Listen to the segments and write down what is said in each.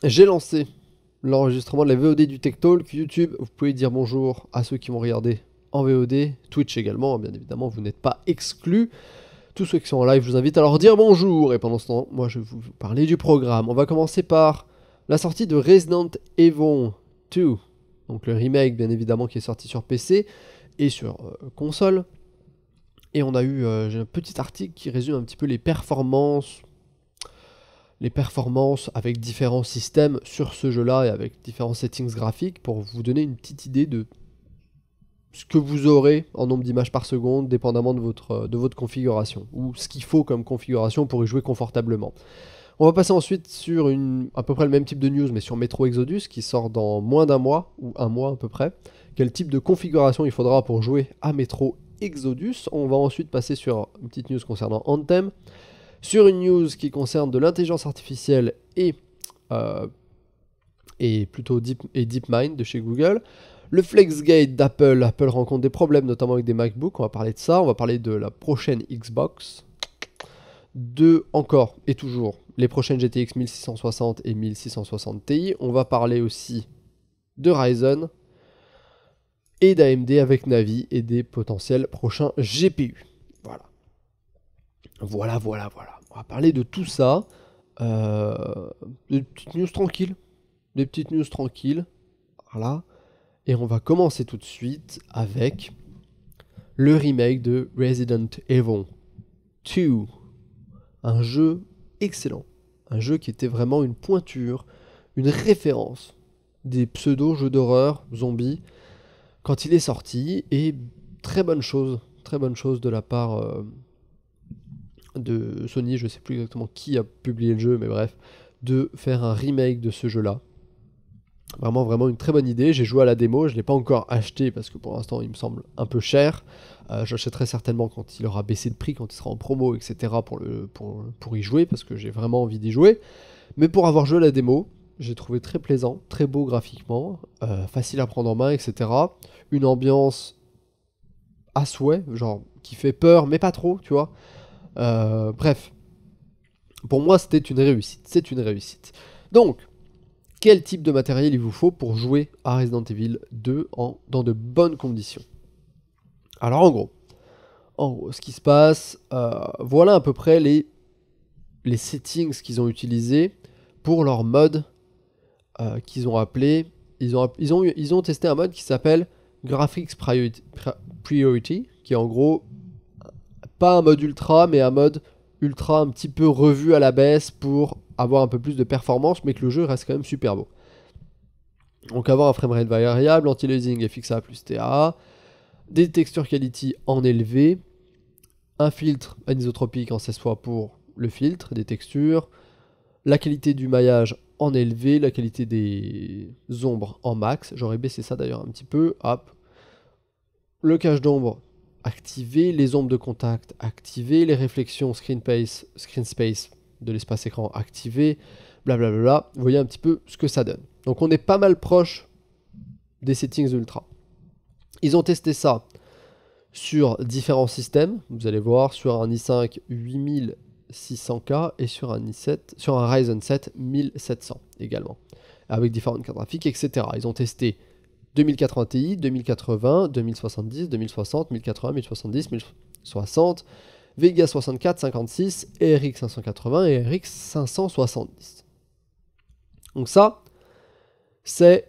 J'ai lancé l'enregistrement de la VOD du Tech Talk. YouTube, vous pouvez dire bonjour à ceux qui vont regarder en VOD. Twitch également, bien évidemment, vous n'êtes pas exclus. Tous ceux qui sont en live, je vous invite à leur dire bonjour. Et pendant ce temps, moi, je vais vous parler du programme. On va commencer par la sortie de Resident Evil 2. Donc le remake, bien évidemment, qui est sorti sur PC et sur console. Et on a eu j'ai un petit article qui résume un petit peu les performances avec différents systèmes sur ce jeu-là et avec différents settings graphiques pour vous donner une petite idée de ce que vous aurez en nombre d'images par seconde, dépendamment de votre configuration, ou ce qu'il faut comme configuration pour y jouer confortablement. On va passer ensuite sur à peu près le même type de news, mais sur Metro Exodus, qui sort dans moins d'un mois, ou un mois à peu près. Quel type de configuration il faudra pour jouer à Metro Exodus. On va ensuite passer sur une petite news concernant Anthem, sur une news qui concerne de l'intelligence artificielle et plutôt DeepMind de chez Google. Le FlexGate d'Apple. Apple rencontre des problèmes, notamment avec des MacBooks. On va parler de ça. On va parler de la prochaine Xbox. De encore et toujours les prochaines GTX 1660 et 1660 Ti. On va parler aussi de Ryzen et d'AMD avec Navi et des potentiels prochains GPU. Voilà. Voilà. On va parler de tout ça. Des petites news tranquilles. Voilà. Et on va commencer tout de suite avec le remake de Resident Evil 2. Un jeu excellent. Un jeu qui était vraiment une pointure, une référence des pseudo-jeux d'horreur zombies quand il est sorti. Et très bonne chose de la part de Sony, je sais plus exactement qui a publié le jeu, mais bref, de faire un remake de ce jeu-là. Vraiment une très bonne idée. J'ai joué à la démo, je ne l'ai pas encore acheté parce que pour l'instant il me semble un peu cher. J'achèterai certainement quand il aura baissé de prix, quand il sera en promo, etc. pour y jouer, parce que j'ai vraiment envie d'y jouer. Mais pour avoir joué à la démo, j'ai trouvé très plaisant, très beau graphiquement, facile à prendre en main, etc. Une ambiance à souhait, genre qui fait peur, mais pas trop, tu vois. Bref, pour moi c'était une réussite, c'est une réussite. Donc, quel type de matériel il vous faut pour jouer à Resident Evil 2 dans de bonnes conditions? Alors en gros, ce qui se passe, voilà à peu près les settings qu'ils ont utilisés pour leur mode qu'ils ont appelé. Ils ont testé un mode qui s'appelle Graphics Priority, qui est en gros pas un mode ultra, mais un mode ultra un petit peu revu à la baisse pour avoir un peu plus de performance, mais que le jeu reste quand même super beau. Donc avoir un framerate variable, anti-aliasing FXA plus TAA, des texture quality en élevé, un filtre anisotropique en 16 fois pour le filtre des textures, la qualité du maillage en élevé, la qualité des ombres en max, j'aurais baissé ça d'ailleurs un petit peu, hop. Le cache d'ombre activé, les ombres de contact activées, les réflexions screen space de l'espace écran activé, blablabla. Vous voyez un petit peu ce que ça donne. Donc on est pas mal proche des settings ultra. Ils ont testé ça sur différents systèmes, vous allez voir, sur un i5 8600K et sur un Ryzen 7 1700 également, avec différentes cartes graphiques, etc. Ils ont testé 2080 Ti, 2080, 2070, 2060, 1080, 1070, 1060, Vega 64, 56, RX 580 et RX 570. Donc ça, c'est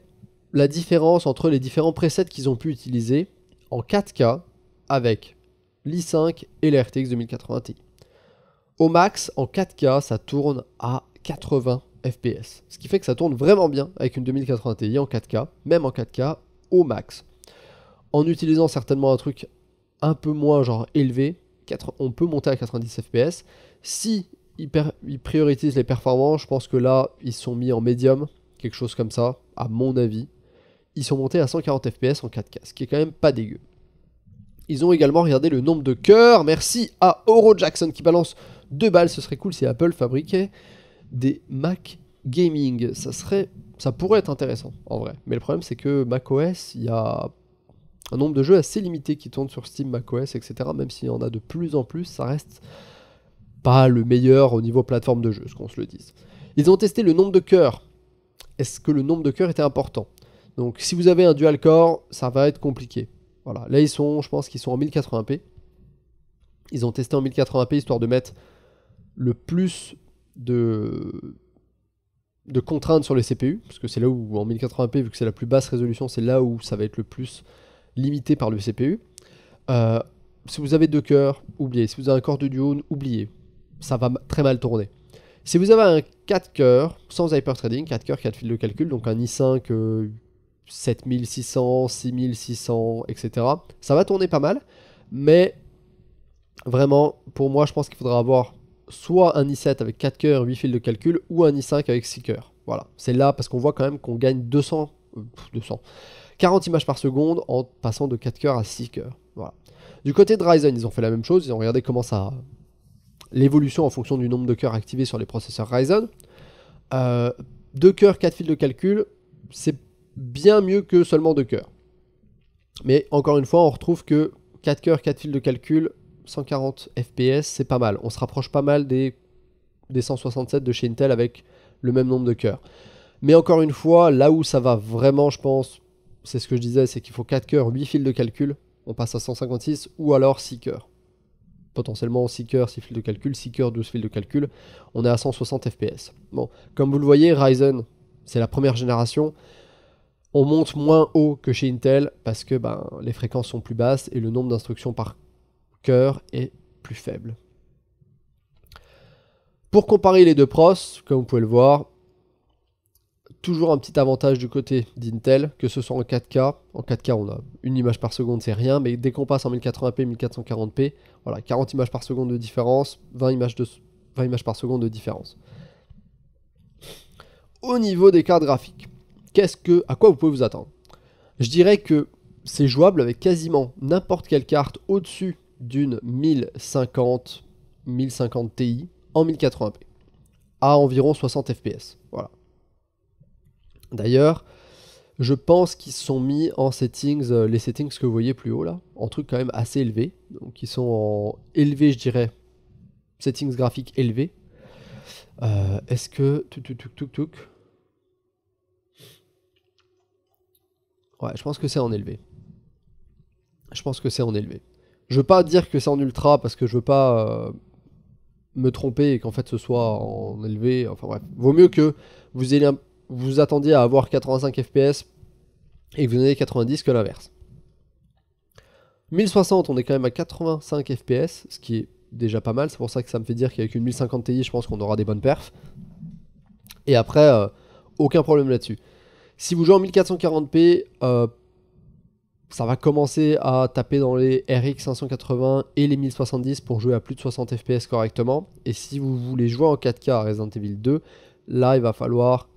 la différence entre les différents presets qu'ils ont pu utiliser en 4K avec l'i5 et la RTX 2080 Ti. Au max, en 4K, ça tourne à 80 FPS. Ce qui fait que ça tourne vraiment bien avec une 2080 Ti en 4K, même en 4K au max. En utilisant certainement un truc un peu moins genre élevé, on peut monter à 90 FPS. Si ils priorisent les performances, je pense que là, ils sont mis en médium, quelque chose comme ça, à mon avis. Ils sont montés à 140 FPS en 4K, ce qui est quand même pas dégueu. Ils ont également regardé le nombre de cœurs. Merci à Oro Jackson qui balance 2 balles. Ce serait cool si Apple fabriquait des Mac Gaming. Ça pourrait être intéressant en vrai. Mais le problème c'est que macOS, il y a un nombre de jeux assez limité qui tournent sur Steam, macOS, etc. Même s'il y en a de plus en plus, ça reste pas le meilleur au niveau plateforme de jeu, ce qu'on se le dise. Ils ont testé le nombre de cœurs est-ce que le nombre de cœurs était important. Donc si vous avez un dual core, ça va être compliqué. Voilà, là je pense qu'ils sont en 1080p. Ils ont testé en 1080p histoire de mettre le plus de contraintes sur les CPU, parce que c'est là où en 1080p, vu que c'est la plus basse résolution, c'est là où ça va être le plus limité par le CPU. Si vous avez 2 cœurs, oubliez. Si vous avez un corps de duo, oubliez. Ça va très mal tourner. Si vous avez un 4 cœurs, sans hyperthreading, 4 cœurs, 4 fils de calcul, donc un i5 7600, 6600, etc., ça va tourner pas mal, mais vraiment, pour moi, je pense qu'il faudra avoir soit un i7 avec 4 cœurs, 8 fils de calcul, ou un i5 avec 6 cœurs. Voilà, c'est là parce qu'on voit quand même qu'on gagne 40 images par seconde en passant de 4 cœurs à 6 cœurs. Voilà. Du côté de Ryzen, ils ont fait la même chose, ils ont regardé comment ça... l'évolution en fonction du nombre de cœurs activés sur les processeurs Ryzen. 2 cœurs, 4 fils de calcul, c'est bien mieux que seulement 2 cœurs. Mais encore une fois, on retrouve que 4 cœurs, 4 fils de calcul, 140 fps, c'est pas mal. On se rapproche pas mal des 167 de chez Intel avec le même nombre de cœurs. Mais encore une fois, là où ça va vraiment, je pense, c'est ce que je disais, c'est qu'il faut 4 cœurs, 8 fils de calcul. On passe à 156 ou alors 6 cœurs. Potentiellement 6 cœurs, 6 fils de calcul, 6 cœurs, 12 fils de calcul. On est à 160 fps. Bon, comme vous le voyez, Ryzen, c'est la première génération. On monte moins haut que chez Intel parce que les fréquences sont plus basses et le nombre d'instructions par cœur est plus faible. Pour comparer les deux pros, comme vous pouvez le voir, toujours un petit avantage du côté d'Intel, que ce soit en 4K. En 4K, on a une image par seconde, c'est rien, mais dès qu'on passe en 1080p, 1440p, voilà, 40 images par seconde de différence, 20 images par seconde de différence. Au niveau des cartes graphiques, à quoi vous pouvez vous attendre? Je dirais que c'est jouable avec quasiment n'importe quelle carte au-dessus d'une 1050 Ti en 1080p à environ 60 fps. Voilà. D'ailleurs, je pense qu'ils sont mis en settings, les settings que vous voyez plus haut là, en truc quand même assez élevé. Donc ils sont en élevé, je dirais, settings graphiques élevés. Est-ce que... Ouais, je pense que c'est en élevé. Je veux pas dire que c'est en ultra parce que je veux pas me tromper et qu'en fait ce soit en élevé. Enfin bref, vaut mieux que vous attendiez à avoir 85 fps et que vous en ayez 90 que l'inverse. 1060, on est quand même à 85 fps, ce qui est déjà pas mal. C'est pour ça que ça me fait dire qu'avec une 1050 Ti, je pense qu'on aura des bonnes perfs. Et après, aucun problème là-dessus. Si vous jouez en 1440p, ça va commencer à taper dans les RX 580 et les 1070 pour jouer à plus de 60 fps correctement. Et si vous voulez jouer en 4K à Resident Evil 2, là il va falloir,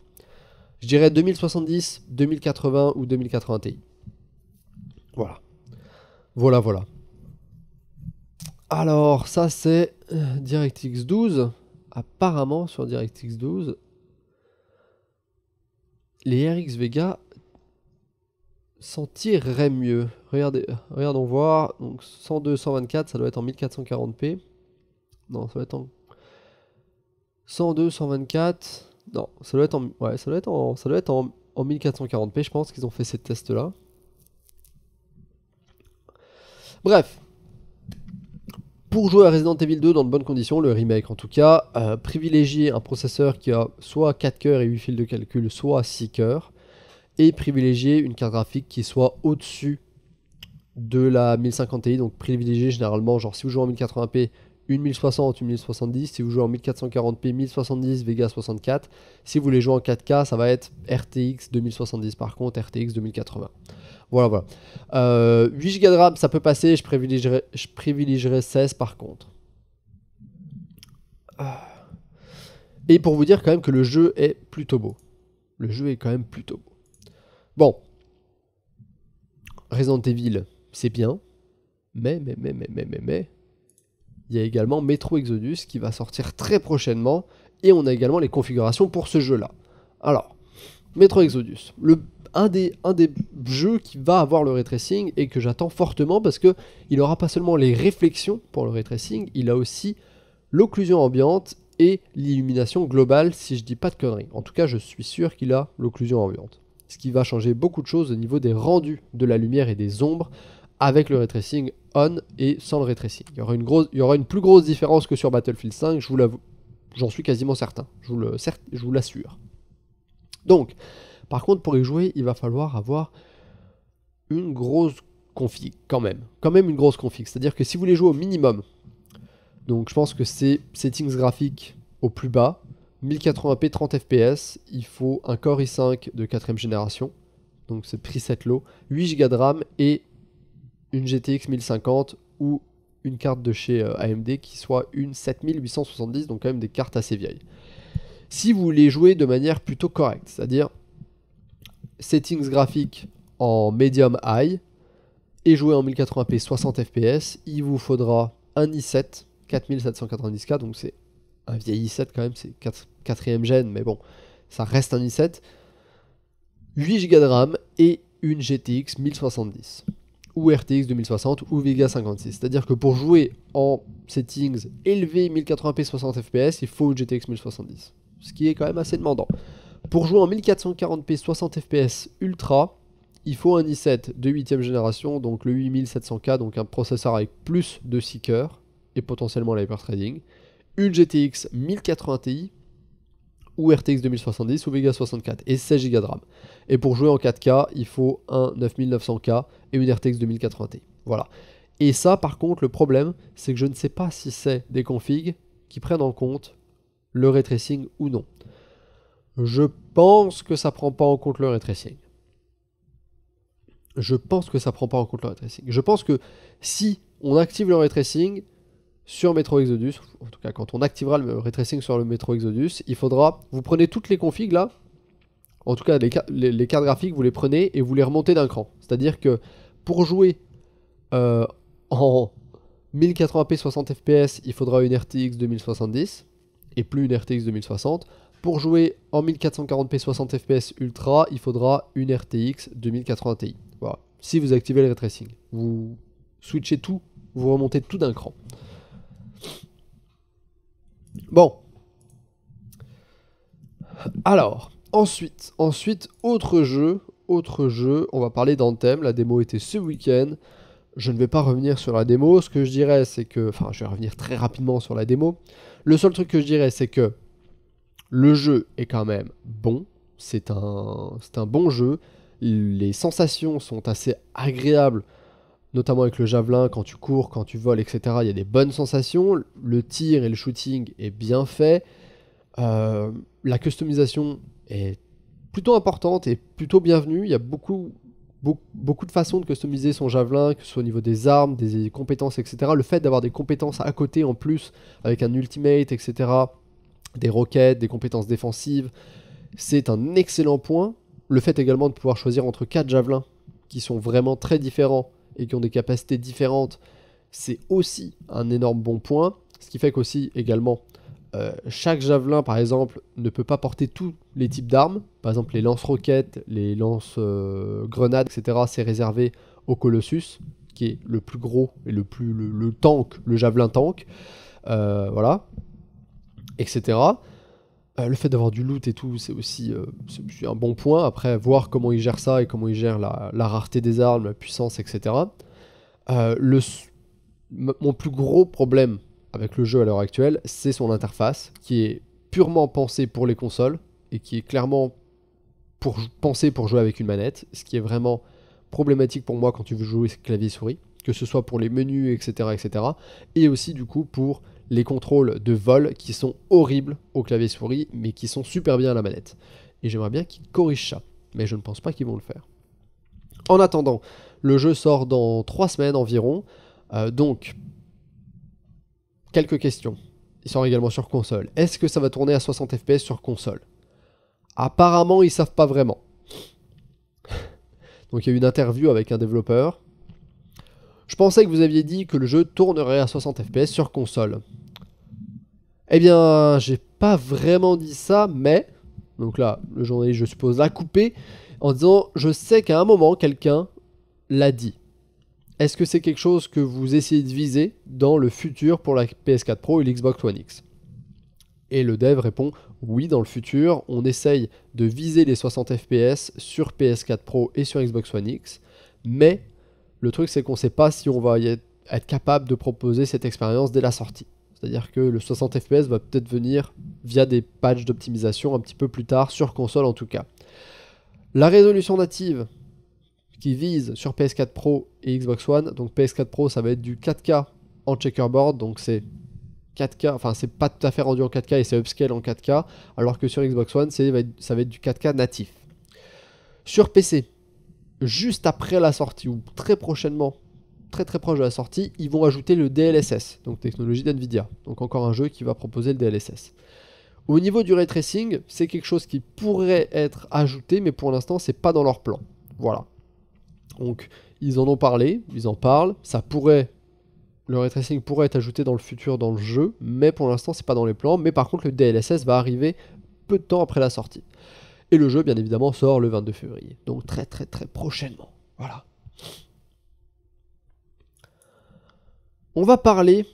je dirais 2070, 2080 ou 2080 Ti. Voilà. Voilà. Alors ça c'est DirectX 12. Apparemment sur DirectX 12, les RX Vega s'en tireraient mieux. Regardons voir. Donc 102, 124, ça doit être en 1440p. Non, ça doit être en 102, 124. Non, ça doit être en, ouais, ça doit être en 1440p. Je pense qu'ils ont fait ces tests-là. Bref. Pour jouer à Resident Evil 2 dans de bonnes conditions, le remake en tout cas, privilégier un processeur qui a soit 4 cœurs et 8 fils de calcul, soit 6 cœurs, et privilégier une carte graphique qui soit au-dessus de la 1050 Ti, donc privilégier généralement, genre si vous jouez en 1080p, une 1060, une 1070, si vous jouez en 1440p, 1070, Vega 64, si vous voulez jouer en 4K, ça va être RTX 2070 par contre, RTX 2080. Voilà. 8 Go de RAM, ça peut passer, je privilégierais 16 par contre. Et pour vous dire quand même que le jeu est plutôt beau. Bon. Resident Evil, c'est bien. Mais. Il y a également Metro Exodus qui va sortir très prochainement. Et on a également les configurations pour ce jeu-là. Alors, Metro Exodus. Un des jeux qui va avoir le ray tracing et que j'attends fortement parce que il aura pas seulement les réflexions pour le ray tracing, il a aussi l'occlusion ambiante et l'illumination globale, si je dis pas de conneries. En tout cas, je suis sûr qu'il a l'occlusion ambiante. Ce qui va changer beaucoup de choses au niveau des rendus de la lumière et des ombres avec le ray tracing on et sans le ray tracing. Il y aura une plus grosse différence que sur Battlefield 5, j'en suis quasiment certain, je vous l'assure. Donc, par contre, pour y jouer, il va falloir avoir une grosse config, quand même une grosse config. C'est-à-dire que si vous voulez jouer au minimum, donc je pense que c'est settings graphiques au plus bas, 1080p 30 fps, il faut un Core i5 de 4ème génération, donc c'est preset low, 8 Go de RAM et une GTX 1050 ou une carte de chez AMD qui soit une 7870, donc quand même des cartes assez vieilles. Si vous voulez jouer de manière plutôt correcte, c'est-à-dire settings graphiques en medium high et jouer en 1080p 60 fps, il vous faudra un i7 4790K, donc c'est un vieil i7 quand même, c'est 4ème gen, mais bon, ça reste un i7, 8 Go de RAM et une GTX 1070 ou RTX 2060 ou Vega 56. C'est-à-dire que pour jouer en settings élevés 1080p 60 fps, il faut une GTX 1070, ce qui est quand même assez demandant. Pour jouer en 1440p 60 fps ultra, il faut un i7 de 8ème génération, donc le 8700K, donc un processeur avec plus de 6 cœurs et potentiellement l'hyperthreading, une GTX 1080 Ti ou RTX 2070 ou Vega 64 et 16 Go de RAM. Et pour jouer en 4K, il faut un 9900K et une RTX 2080 Ti. Voilà. Et ça, par contre, le problème, c'est que je ne sais pas si c'est des configs qui prennent en compte le ray tracing ou non. Je pense que ça prend pas en compte le ray tracing. Je pense que si on active le ray tracing sur Metro Exodus, en tout cas quand on activera le ray tracing sur le Metro Exodus, il faudra, vous prenez toutes les configs là, en tout cas les cartes graphiques, vous les prenez et vous les remontez d'un cran. C'est-à-dire que pour jouer en 1080p 60 fps, il faudra une RTX 2070 et plus une RTX 2060. Pour jouer en 1440p 60 fps ultra, il faudra une RTX 2080 Ti. Voilà. Si vous activez le ray tracing, vous switchez tout, vous remontez tout d'un cran. Bon. Alors, ensuite, autre jeu, on va parler d'Anthem. La démo était ce week-end. Je ne vais pas revenir sur la démo. Ce que je dirais, c'est que... Enfin, je vais revenir très rapidement sur la démo. Le seul truc que je dirais, c'est que le jeu est quand même bon. C'est un bon jeu. Les sensations sont assez agréables, notamment avec le javelin, quand tu cours, quand tu voles, etc. Il y a des bonnes sensations. Le tir et le shooting est bien fait. La customisation est plutôt importante et plutôt bienvenue. Il y a beaucoup de façons de customiser son javelin, que ce soit au niveau des armes, des compétences, etc. Le fait d'avoir des compétences à côté en plus, avec un ultimate, etc., des roquettes, des compétences défensives, c'est un excellent point. Le fait également de pouvoir choisir entre 4 javelins qui sont vraiment très différents et qui ont des capacités différentes, c'est aussi un énorme bon point. Ce qui fait qu'aussi également, chaque javelin par exemple ne peut pas porter tous les types d'armes. Par exemple les lance-roquettes, les lance-grenades, etc. c'est réservé au Colossus, qui est le plus gros et le tank, le javelin tank. Voilà, etc. Le fait d'avoir du loot et tout, c'est aussi un bon point. Après, voir comment il gère ça et comment il gère la rareté des armes, la puissance, etc. Mon plus gros problème avec le jeu à l'heure actuelle, c'est son interface, qui est purement pensée pour les consoles et qui est clairement pensée pour jouer avec une manette, ce qui est vraiment problématique pour moi quand tu veux jouer clavier-souris, que ce soit pour les menus, etc., etc. Et aussi, du coup, pour les contrôles de vol qui sont horribles au clavier-souris, mais qui sont super bien à la manette. Et j'aimerais bien qu'ils corrigent ça, mais je ne pense pas qu'ils vont le faire. En attendant, le jeu sort dans 3 semaines environ, donc quelques questions. Il sort également sur console. Est-ce que ça va tourner à 60 fps sur console? Apparemment, ils savent pas vraiment. Donc il y a eu une interview avec un développeur. Je pensais que vous aviez dit que le jeu tournerait à 60 fps sur console. Eh bien, j'ai pas vraiment dit ça, mais... Donc là, le journaliste, je suppose, l'a coupé en disant « Je sais qu'à un moment, quelqu'un l'a dit. Est-ce que c'est quelque chose que vous essayez de viser dans le futur pour la PS4 Pro et l'Xbox One X ?» Et le dev répond oui, dans le futur, on essaye de viser les 60 fps sur PS4 Pro et sur Xbox One X, mais le truc c'est qu'on ne sait pas si on va être capable de proposer cette expérience dès la sortie. C'est-à-dire que le 60 fps va peut-être venir via des patchs d'optimisation un petit peu plus tard, sur console en tout cas. La résolution native qui vise sur PS4 Pro et Xbox One, donc PS4 Pro ça va être du 4K en checkerboard, donc c'est 4K, enfin c'est pas tout à fait rendu en 4K et c'est upscale en 4K, alors que sur Xbox One ça va être du 4K natif. Sur PC, juste après la sortie ou très prochainement, très proche de la sortie, ils vont ajouter le DLSS, donc technologie d'NVIDIA, donc encore un jeu qui va proposer le DLSS. Au niveau du ray tracing, c'est quelque chose qui pourrait être ajouté, mais pour l'instant c'est pas dans leur plan. Voilà. Donc ils en ont parlé, ils en parlent, le ray tracing pourrait être ajouté dans le futur dans le jeu, mais pour l'instant c'est pas dans les plans. Mais par contre le DLSS va arriver peu de temps après la sortie. Et le jeu bien évidemment sort le 22 février, donc très prochainement. Voilà. On va parler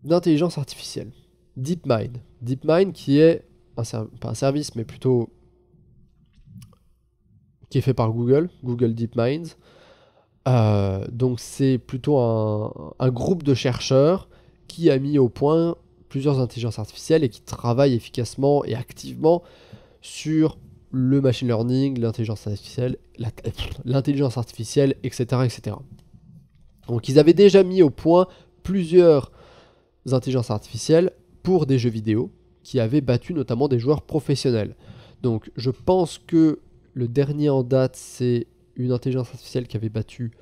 d'intelligence artificielle, DeepMind. DeepMind qui est pas un service mais plutôt qui est fait par Google DeepMind. Donc c'est plutôt un groupe de chercheurs qui a mis au point plusieurs intelligences artificielles et qui travaillent efficacement et activement sur le machine learning, l'intelligence artificielle, etc. Donc ils avaient déjà mis au point plusieurs intelligences artificielles pour des jeux vidéo qui avaient battu notamment des joueurs professionnels. Donc je pense que le dernier en date c'est une intelligence artificielle qui avait battu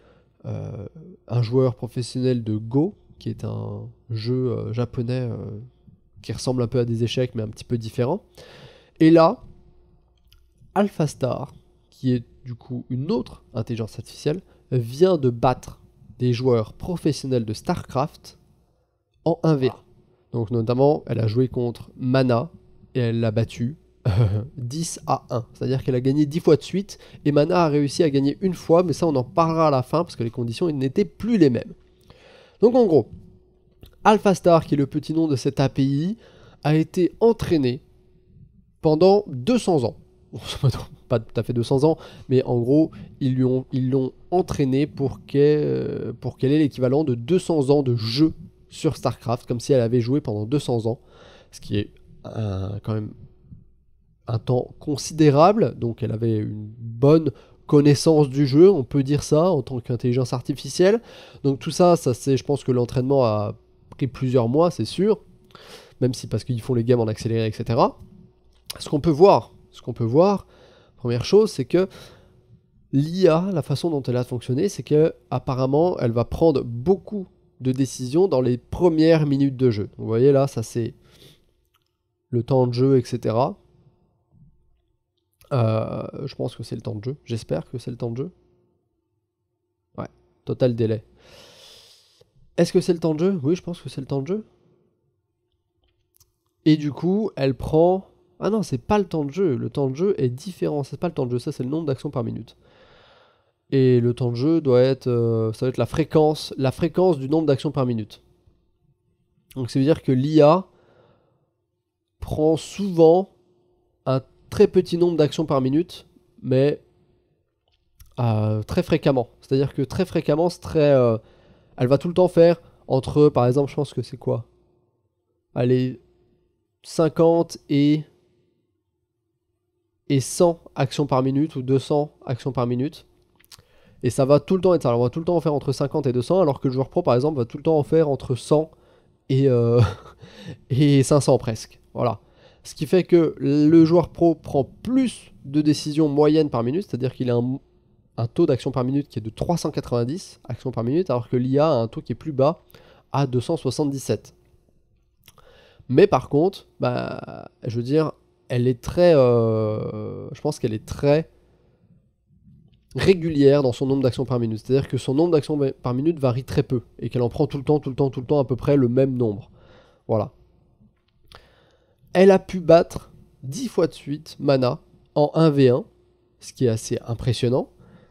un joueur professionnel de Go, qui est un jeu japonais qui ressemble un peu à des échecs mais un petit peu différent. Et là, AlphaStar, qui est du coup une autre intelligence artificielle, vient de battre des joueurs professionnels de StarCraft en 1v1. Donc notamment, elle a joué contre Mana et elle l'a battu 10-1. C'est-à-dire qu'elle a gagné 10 fois de suite et Mana a réussi à gagner une fois, mais ça on en parlera à la fin parce que les conditions n'étaient plus les mêmes. Donc en gros, AlphaStar, qui est le petit nom de cette API, a été entraîné pendant 200 ans. Pas tout à fait 200 ans, mais en gros, ils l'ont entraîné pour qu'elle ait l'équivalent de 200 ans de jeu sur StarCraft, comme si elle avait joué pendant 200 ans, ce qui est quand même un temps considérable. Donc elle avait une bonne connaissance du jeu, on peut dire ça, en tant qu'intelligence artificielle. Donc tout ça c'est, je pense que l'entraînement a pris plusieurs mois, c'est sûr, même si parce qu'ils font les games en accéléré, etc. Ce qu'on peut voir, première chose, c'est que l'IA, la façon dont elle a fonctionné, c'est que apparemment, elle va prendre beaucoup de décisions dans les premières minutes de jeu. Vous voyez là, ça c'est le temps de jeu, etc. Je pense que c'est le temps de jeu. J'espère que c'est le temps de jeu. Ouais, total délai. Est-ce que c'est le temps de jeu? Oui, je pense que c'est le temps de jeu. Et du coup, elle prend... Ah non, c'est pas le temps de jeu. Le temps de jeu est différent. C'est pas le temps de jeu, ça c'est le nombre d'actions par minute. Et le temps de jeu doit être... ça va être la fréquence du nombre d'actions par minute. Donc ça veut dire que l'IA prend souvent un très petit nombre d'actions par minute, mais très fréquemment. C'est-à-dire que très fréquemment, c'est très... elle va tout le temps faire entre, par exemple, je pense que c'est quoi? Allez, 50 et 100 actions par minute ou 200 actions par minute. Et ça va tout le temps être ça. Alors, on va tout le temps en faire entre 50 et 200, alors que le joueur pro, par exemple, va tout le temps en faire entre 100 et 500 presque. Voilà. Ce qui fait que le joueur pro prend plus de décisions moyennes par minute, c'est-à-dire qu'il a un taux d'action par minute qui est de 390 actions par minute, alors que l'IA a un taux qui est plus bas, à 277. Mais par contre, je veux dire, elle est très... je pense qu'elle est très régulière dans son nombre d'actions par minute. C'est-à-dire que son nombre d'actions par minute varie très peu, et qu'elle en prend tout le temps à peu près le même nombre. Voilà. Elle a pu battre 10 fois de suite Mana en 1v1, ce qui est assez impressionnant.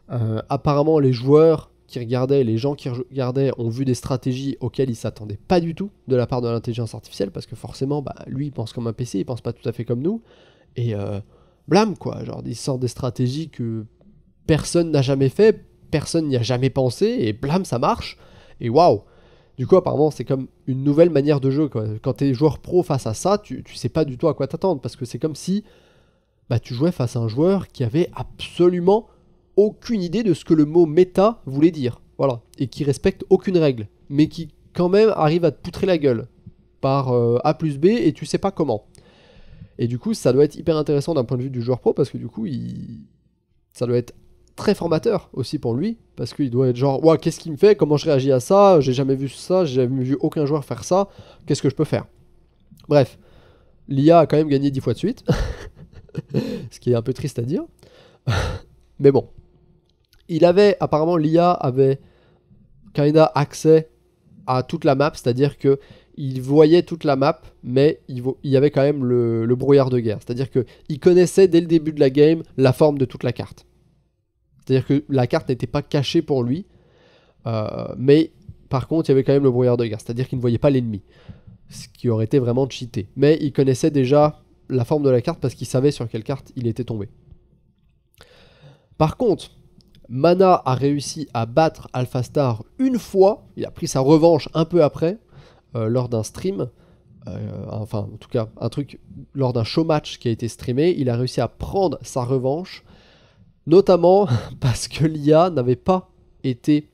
Apparemment, les joueurs qui regardaient, les gens qui regardaient ont vu des stratégies auxquelles ils s'attendaient pas du tout de la part de l'intelligence artificielle, parce que forcément, bah, lui, il pense comme un PC, il pense pas tout à fait comme nous, et blâme, quoi. Genre, il sort des stratégies que personne n'a jamais fait, personne n'y a jamais pensé, et blâme, ça marche, et waouh. Du coup, apparemment, c'est comme une nouvelle manière de jeu, quoi. Quand t'es joueur pro face à ça, tu sais pas du tout à quoi t'attendre, parce que c'est comme si bah, tu jouais face à un joueur qui avait absolument aucune idée de ce que le mot méta voulait dire. Voilà. Et qui respecte aucune règle. Mais qui, quand même, arrive à te poutrer la gueule. Par A plus B et tu sais pas comment. Et du coup, ça doit être hyper intéressant d'un point de vue du joueur pro parce que du coup, ça doit être très formateur aussi pour lui. Parce qu'il doit être genre, ouah, qu'est-ce qu'il me fait? Comment je réagis à ça? J'ai jamais vu ça, j'ai jamais vu aucun joueur faire ça. Qu'est-ce que je peux faire? Bref. L'IA a quand même gagné 10 fois de suite. Ce qui est un peu triste à dire. Mais bon. Apparemment l'IA avait kinda accès à toute la map, c'est-à-dire que il voyait toute la map, mais il y avait quand même le brouillard de guerre. C'est-à-dire qu'il connaissait dès le début de la game la forme de toute la carte. C'est-à-dire que la carte n'était pas cachée pour lui, mais par contre il y avait quand même le brouillard de guerre, c'est-à-dire qu'il ne voyait pas l'ennemi, ce qui aurait été vraiment cheaté. Mais il connaissait déjà la forme de la carte parce qu'il savait sur quelle carte il était tombé. Par contre, Mana a réussi à battre AlphaStar une fois, il a pris sa revanche un peu après, lors d'un stream, enfin en tout cas un truc lors d'un show match qui a été streamé, il a réussi à prendre sa revanche, notamment parce que l'IA n'avait pas été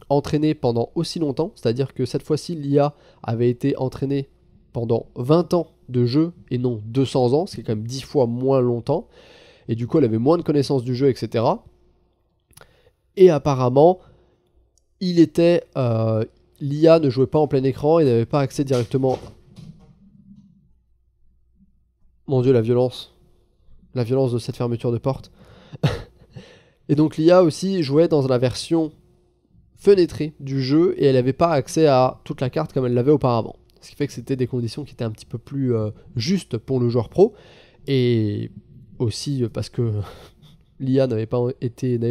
entraînée pendant aussi longtemps, c'est-à-dire que cette fois-ci l'IA avait été entraînée pendant 20 ans de jeu et non 200 ans, ce qui est quand même 10 fois moins longtemps, et du coup elle avait moins de connaissances du jeu, etc. Et apparemment, l'IA ne jouait pas en plein écran et n'avait pas accès directement. Mon Dieu, la violence de cette fermeture de porte. Et donc l'IA aussi jouait dans la version fenêtrée du jeu et elle n'avait pas accès à toute la carte comme elle l'avait auparavant. Ce qui fait que c'était des conditions qui étaient un petit peu plus justes pour le joueur pro. Et aussi parce que l'IA n'avait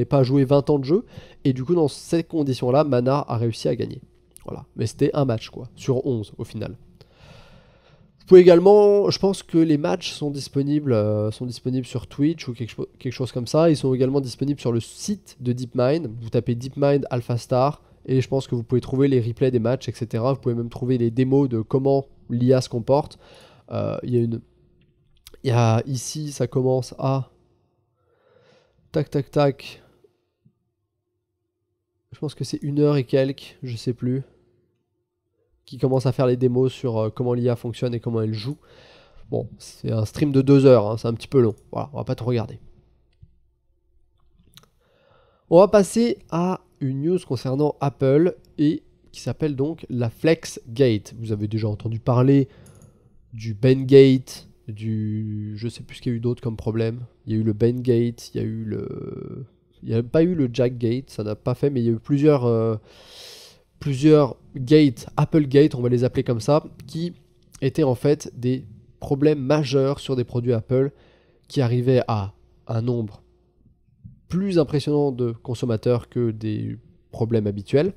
pas joué 20 ans de jeu, et du coup dans ces conditions-là, Mana a réussi à gagner. Voilà, mais c'était un match quoi, sur 11 au final. Vous pouvez également, je pense que les matchs sont disponibles sur Twitch ou quelque chose comme ça. Ils sont également disponibles sur le site de DeepMind. Vous tapez DeepMind AlphaStar, et je pense que vous pouvez trouver les replays des matchs, etc. Vous pouvez même trouver les démos de comment l'IA se comporte. Il y a ici, ça commence à... Tac, tac, tac. Je pense que c'est 1 heure et quelques, je sais plus. Qui commence à faire les démos sur comment l'IA fonctionne et comment elle joue. Bon, c'est un stream de 2 heures, hein, c'est un petit peu long. Voilà, on va pas tout regarder. On va passer à une news concernant Apple et qui s'appelle donc la FlexGate. Vous avez déjà entendu parler du Bendgate, je sais plus ce qu'il y a eu d'autre comme problème. Il y a eu le Bendgate, il n'y a pas eu le Jackgate, ça n'a pas fait, mais il y a eu plusieurs gates, Applegate, on va les appeler comme ça, qui étaient en fait des problèmes majeurs sur des produits Apple qui arrivaient à un nombre plus impressionnant de consommateurs que des problèmes habituels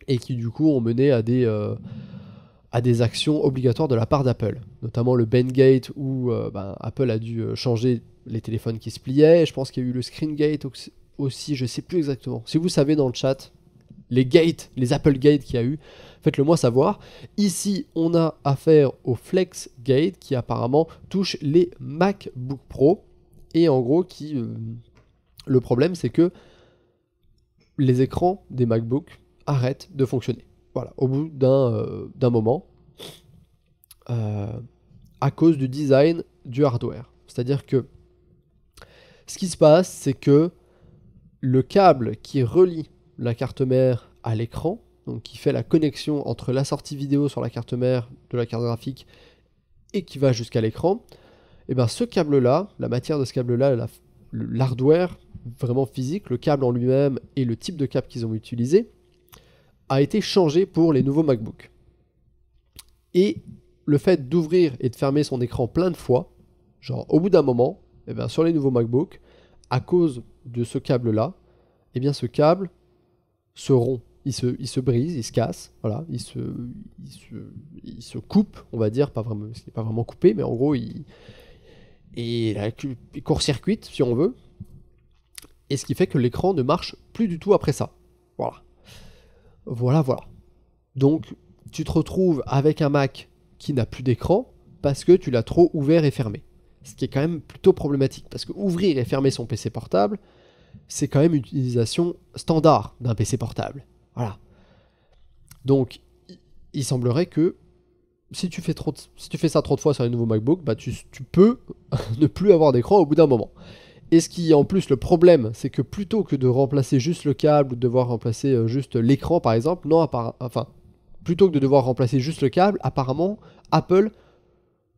et qui du coup ont mené à des actions obligatoires de la part d'Apple, notamment le Bendgate où Apple a dû changer les téléphones qui se pliaient. Je pense qu'il y a eu le Screengate aussi, je sais plus exactement. Si vous savez dans le chat, les Applegate qu'il y a eu, faites-le moi savoir. Ici, on a affaire au FlexGate qui apparemment touche les MacBook Pro et en gros le problème c'est que les écrans des MacBook arrêtent de fonctionner. Voilà, au bout d'un moment, à cause du design du hardware. C'est-à-dire que ce qui se passe, c'est que le câble qui relie la carte mère à l'écran, donc qui fait la connexion entre la sortie vidéo sur la carte mère de la carte graphique et qui va jusqu'à l'écran, et bien ce câble-là, la matière de ce câble-là, l'hardware vraiment physique, le câble en lui-même et le type de câble qu'ils ont utilisé, a été changé pour les nouveaux MacBook. Et le fait d'ouvrir et de fermer son écran plein de fois, genre au bout d'un moment, et bien sur les nouveaux MacBook, à cause de ce câble-là, et bien ce câble se rompt, il se brise, il se casse, voilà, il se coupe, on va dire, pas vraiment, il n'est pas vraiment coupé, mais en gros, il court-circuite, si on veut, et ce qui fait que l'écran ne marche plus du tout après ça. Voilà. Voilà. Donc, tu te retrouves avec un Mac qui n'a plus d'écran parce que tu l'as trop ouvert et fermé. Ce qui est quand même plutôt problématique, parce que ouvrir et fermer son PC portable, c'est quand même une utilisation standard d'un PC portable. Voilà. Donc, il semblerait que si tu fais ça trop de fois sur les nouveaux MacBook, bah tu peux ne plus avoir d'écran au bout d'un moment. Et ce qui est en plus le problème, c'est que plutôt que de remplacer juste le câble ou de devoir remplacer juste l'écran par exemple, plutôt que de devoir remplacer juste le câble, apparemment Apple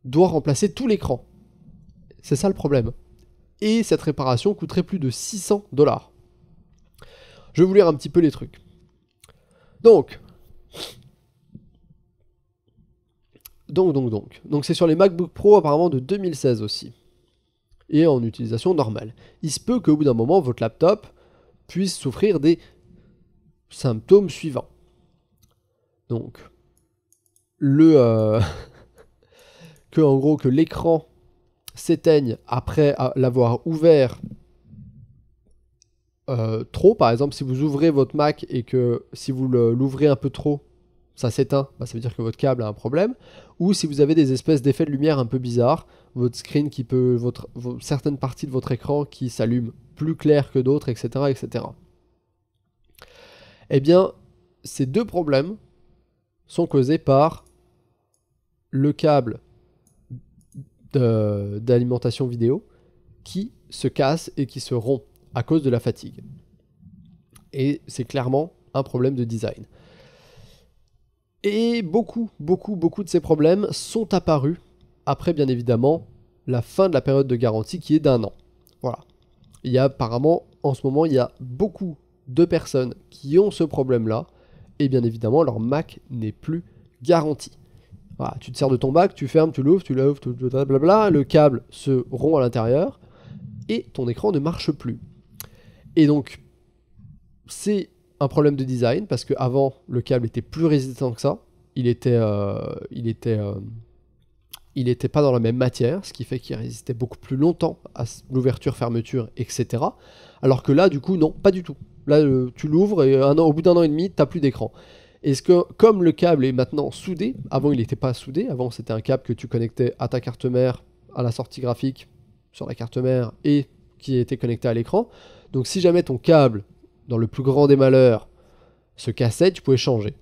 doit remplacer tout l'écran. C'est ça le problème. Et cette réparation coûterait plus de 600 $. Je vais vous lire un petit peu les trucs. Donc c'est sur les MacBook Pro apparemment de 2016 aussi. Et en utilisation normale. Il se peut qu'au bout d'un moment, votre laptop puisse souffrir des symptômes suivants. Donc, que l'écran s'éteigne après l'avoir ouvert trop. Par exemple, si vous ouvrez votre Mac et que si vous l'ouvrez un peu trop, ça s'éteint, ça veut dire que votre câble a un problème. Ou si vous avez des espèces d'effets de lumière un peu bizarres, votre screen qui peut, certaines parties de votre écran qui s'allument plus clair que d'autres, etc., etc. Eh bien, ces deux problèmes sont causés par le câble d'alimentation vidéo qui se casse et qui se rompt à cause de la fatigue. Et c'est clairement un problème de design. Et beaucoup de ces problèmes sont apparus après, bien évidemment, la fin de la période de garantie qui est d'1 an. Voilà. Il y a apparemment, en ce moment, il y a beaucoup de personnes qui ont ce problème-là, et bien évidemment, leur Mac n'est plus garanti. Voilà, tu te sers de ton Mac, tu fermes, tu l'ouvres, blablabla, le câble se rompt à l'intérieur, et ton écran ne marche plus. Et donc, c'est un problème de design, parce qu'avant, le câble était plus résistant que ça. Il était pas dans la même matière, ce qui fait qu'il résistait beaucoup plus longtemps à l'ouverture, fermeture, etc. Alors que là, du coup, non, pas du tout. Là, tu l'ouvres et au bout d'1 an et demi, t'as plus d'écran. Est-ce que, comme le câble est maintenant soudé, avant il n'était pas soudé, avant c'était un câble que tu connectais à ta carte mère, à la sortie graphique sur la carte mère et qui était connecté à l'écran. Donc si jamais ton câble, dans le plus grand des malheurs, se cassait, tu pouvais changer.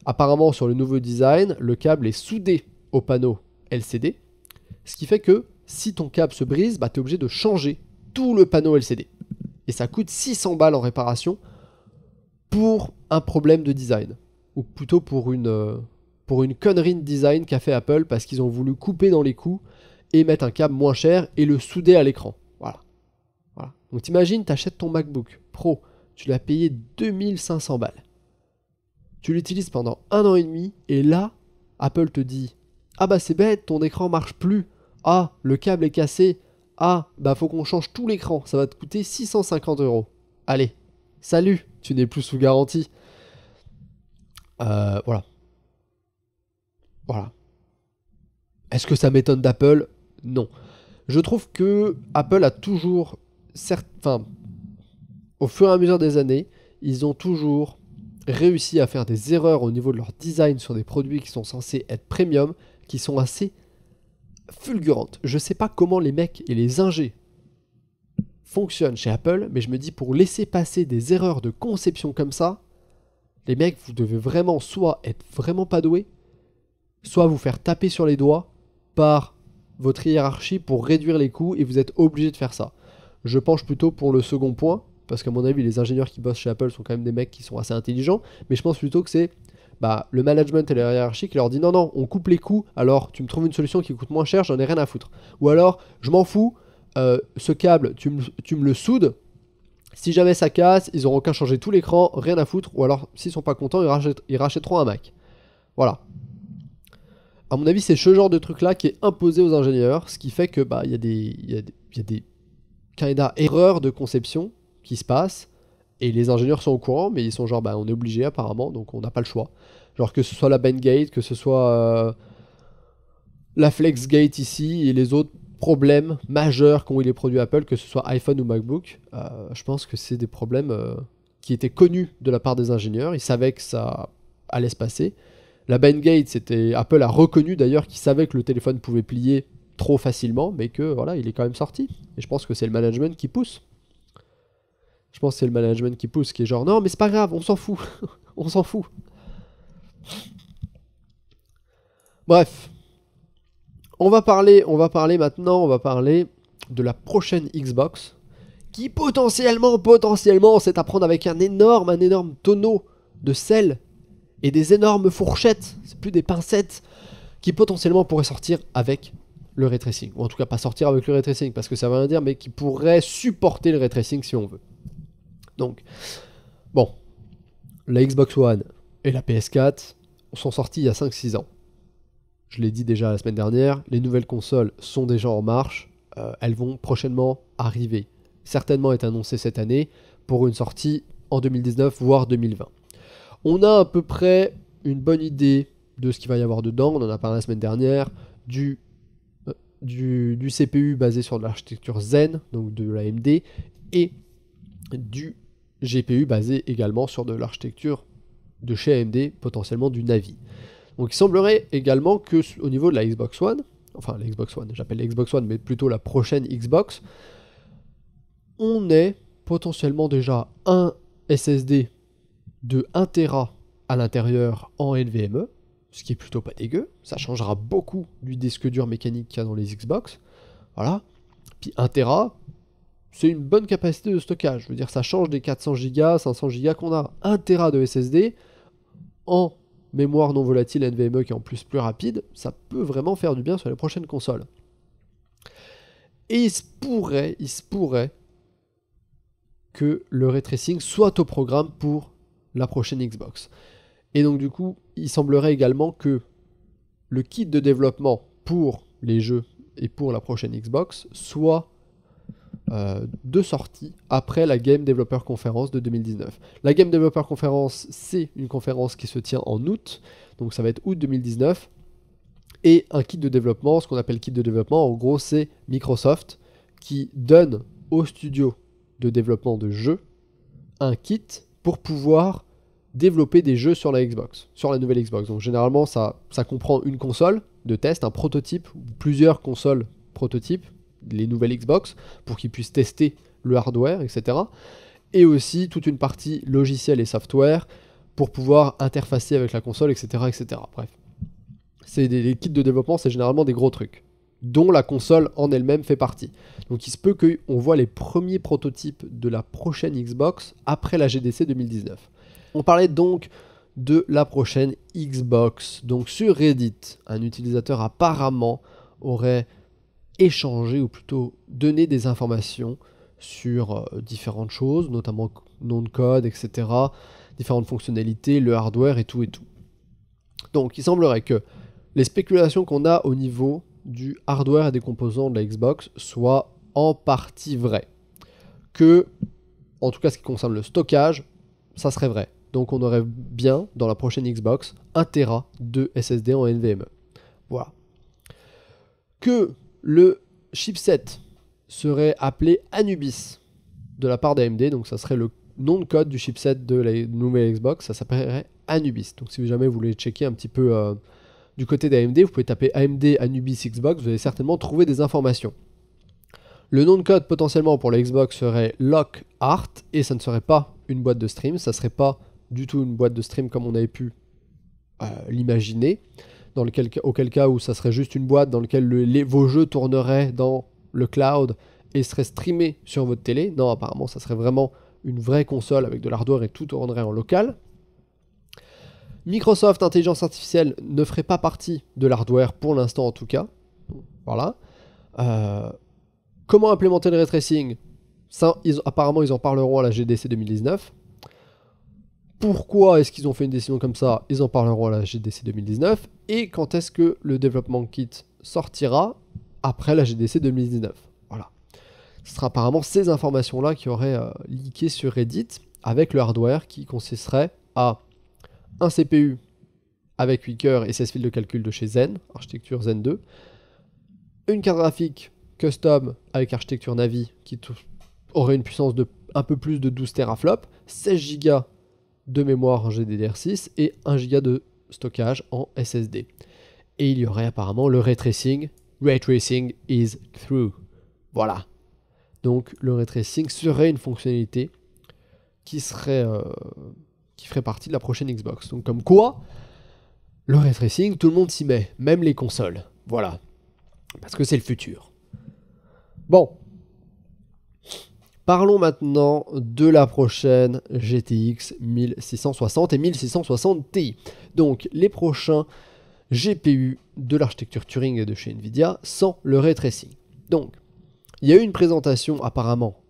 Apparemment, sur le nouveau design, le câble est soudé au panneau LCD, ce qui fait que si ton câble se brise, tu es obligé de changer tout le panneau LCD. Et ça coûte 600 balles en réparation pour un problème de design. Ou plutôt pour une connerie de design qu'a fait Apple parce qu'ils ont voulu couper dans les coûts et mettre un câble moins cher et le souder à l'écran. Voilà. Donc t'imagines, t'achètes ton MacBook Pro, tu l'as payé 2500 balles. Tu l'utilises pendant 1 an et demi et là, Apple te dit « Ah bah c'est bête, ton écran marche plus. Ah, le câble est cassé. Ah, bah faut qu'on change tout l'écran. Ça va te coûter 650 €. Allez, salut, tu n'es plus sous garantie. » Voilà. Est-ce que ça m'étonne d'Apple? Non. Je trouve que Apple a toujours, au fur et à mesure des années, ils ont toujours réussi à faire des erreurs au niveau de leur design sur des produits qui sont censés être premium, qui sont assez fulgurantes. Je sais pas comment les mecs et les ingés fonctionnent chez Apple, mais je me dis pour laisser passer des erreurs de conception comme ça, les mecs, vous devez vraiment soit être vraiment pas doués, soit vous faire taper sur les doigts par votre hiérarchie pour réduire les coûts et vous êtes obligé de faire ça. Je penche plutôt pour le second point, parce qu'à mon avis, les ingénieurs qui bossent chez Apple sont quand même des mecs qui sont assez intelligents, mais je pense plutôt que c'est le management et la hiérarchie qui leur dit non, on coupe les coûts, alors tu me trouves une solution qui coûte moins cher, j'en ai rien à foutre. Ou alors, je m'en fous, ce câble, tu me le soudes, si jamais ça casse, ils auront qu'à changer tout l'écran, rien à foutre, ou alors, s'ils sont pas contents, ils rachèteront un Mac. Voilà. À mon avis, c'est ce genre de truc-là qui est imposé aux ingénieurs, ce qui fait que il y a des candidats erreurs de conception qui se passent, Et les ingénieurs sont au courant, mais ils sont genre, bah, on est obligé apparemment, donc on n'a pas le choix. Genre que ce soit la Bendgate, que ce soit la FlexGate ici, et les autres problèmes majeurs qu'ont eu les produits Apple, que ce soit iPhone ou MacBook, je pense que c'est des problèmes qui étaient connus de la part des ingénieurs. Ils savaient que ça allait se passer. La Bendgate, c'était Apple a reconnu d'ailleurs qu'ils savaient que le téléphone pouvait plier trop facilement, mais que voilà, il est quand même sorti. Et je pense que c'est le management qui pousse. Je pense que c'est le management qui pousse, qui est genre non mais c'est pas grave, on s'en fout, on s'en fout. Bref, on va parler maintenant, on va parler de la prochaine Xbox, qui potentiellement, c'est à prendre avec un énorme tonneau de sel et des énormes fourchettes, c'est plus des pincettes, qui potentiellement pourraient sortir avec le ray tracing, ou en tout cas pas sortir avec le ray tracing parce que ça veut rien dire, mais qui pourrait supporter le ray tracing si on veut. Donc, bon, la Xbox One et la PS4 sont sortis il y a 5-6 ans. Je l'ai dit déjà la semaine dernière, les nouvelles consoles sont déjà en marche, elles vont prochainement arriver. Certainement être annoncées cette année pour une sortie en 2019 voire 2020. On a à peu près une bonne idée de ce qu'il va y avoir dedans, on en a parlé la semaine dernière, du CPU basé sur de l'architecture Zen, donc de l'AMD, et du GPU basé également sur de l'architecture de chez AMD, potentiellement du Navi. Donc il semblerait également que au niveau de la Xbox One, enfin la Xbox One, j'appelle la Xbox One, mais plutôt la prochaine Xbox, on ait potentiellement déjà un SSD de 1 Tera à l'intérieur en NVMe, ce qui est plutôt pas dégueu, ça changera beaucoup du disque dur mécanique qu'il y a dans les Xbox, voilà. Puis 1 Tera, c'est une bonne capacité de stockage, je veux dire ça change des 400 Go, 500 Go qu'on a. 1 Tera de SSD en mémoire non volatile NVMe qui est en plus rapide, ça peut vraiment faire du bien sur les prochaines consoles. Et il se pourrait que le ray tracing soit au programme pour la prochaine Xbox. Et donc du coup, il semblerait également que le kit de développement pour les jeux et pour la prochaine Xbox soit de sortie après la Game Developer Conference de 2019. La Game Developer Conference, c'est une conférence qui se tient en août, donc ça va être août 2019, et un kit de développement, ce qu'on appelle kit de développement, en gros c'est Microsoft qui donne aux studios de développement de jeux un kit pour pouvoir développer des jeux sur la Xbox, sur la nouvelle Xbox. Donc généralement ça comprend une console de test, un prototype, ou plusieurs consoles prototypes, les nouvelles Xbox, pour qu'ils puissent tester le hardware, etc. Et aussi toute une partie logiciel et software pour pouvoir interfacer avec la console, etc. etc. Bref. Les kits de développement, c'est généralement des gros trucs, dont la console en elle-même fait partie. Donc il se peut qu'on voit les premiers prototypes de la prochaine Xbox après la GDC 2019. On parlait donc de la prochaine Xbox. Donc sur Reddit, un utilisateur apparemment aurait échanger ou plutôt donner des informations sur différentes choses, notamment nom de code, etc., différentes fonctionnalités, le hardware et tout et tout. Donc il semblerait que les spéculations qu'on a au niveau du hardware et des composants de la Xbox soient en partie vraies. Que, en tout cas ce qui concerne le stockage, ça serait vrai. Donc on aurait bien, dans la prochaine Xbox, 1 Tera de SSD en NVMe. Voilà. Que le chipset serait appelé Anubis de la part d'AMD, donc ça serait le nom de code du chipset de la nouvelle Xbox, ça s'appellerait Anubis. Donc si jamais vous voulez checker un petit peu du côté d'AMD, vous pouvez taper AMD Anubis Xbox, vous allez certainement trouver des informations. Le nom de code potentiellement pour la Xbox serait Lockhart, et ça ne serait pas une boîte de stream, ça ne serait pas du tout une boîte de stream comme on avait pu l'imaginer. Auquel cas où ça serait juste une boîte dans laquelle vos jeux tourneraient dans le cloud et seraient streamés sur votre télé. Non, apparemment, ça serait vraiment une vraie console avec de l'hardware et tout tournerait en local. Microsoft Intelligence Artificielle ne ferait pas partie de l'hardware pour l'instant en tout cas. Voilà. Comment implémenter le ray tracing ? Ça, apparemment, ils en parleront à la GDC 2019. Pourquoi est-ce qu'ils ont fait une décision comme ça ? Ils en parleront à la GDC 2019. Et quand est-ce que le développement kit sortira ? Après la GDC 2019. Voilà. Ce sera apparemment ces informations-là qui auraient leaké sur Reddit. avec le hardware qui consisterait à un CPU avec 8 cœurs et 16 fils de calcul de chez Zen, architecture Zen 2, une carte graphique custom avec architecture Navi qui aurait une puissance de un peu plus de 12 teraflops, 16 Go de mémoire en GDDR6 et 1 Go de stockage en SSD. Et il y aurait apparemment le ray tracing. Ray tracing is through. Voilà. Donc le ray tracing serait une fonctionnalité qui ferait partie de la prochaine Xbox. Donc comme quoi, le ray tracing, tout le monde s'y met, même les consoles. Voilà. Parce que c'est le futur. Bon. Parlons maintenant de la prochaine GTX 1660 et 1660 Ti. Donc les prochains GPU de l'architecture Turing et de chez Nvidia sans le ray tracing. Donc, il y a eu une présentation apparemment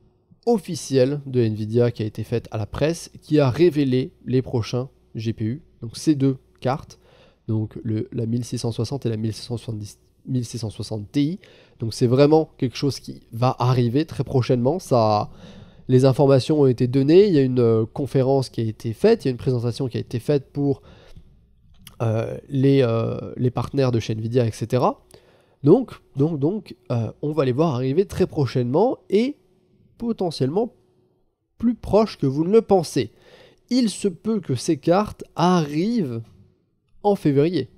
officielle de Nvidia qui a été faite à la presse qui a révélé les prochains GPU. Donc ces deux cartes, donc la 1660 et la 1660 Ti. Donc c'est vraiment quelque chose qui va arriver très prochainement. Les informations ont été données, il y a une conférence qui a été faite, il y a une présentation qui a été faite pour les partenaires de chez Nvidia, etc. Donc, on va les voir arriver très prochainement et potentiellement plus proche que vous ne le pensez. Il se peut que ces cartes arrivent en février.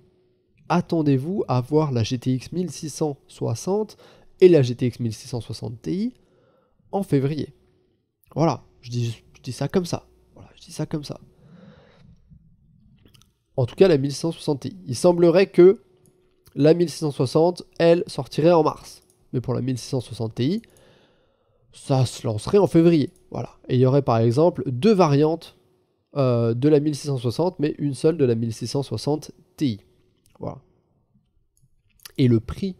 Attendez-vous à voir la GTX 1660 et la GTX 1660 Ti en février. Voilà, je dis ça comme ça. Voilà, je dis ça comme ça. En tout cas, la 1660 Ti. Il semblerait que la 1660, elle, sortirait en mars. Mais pour la 1660 Ti, ça se lancerait en février. Voilà. Et il y aurait par exemple deux variantes de la 1660, mais une seule de la 1660 Ti. Voilà. Et le prix,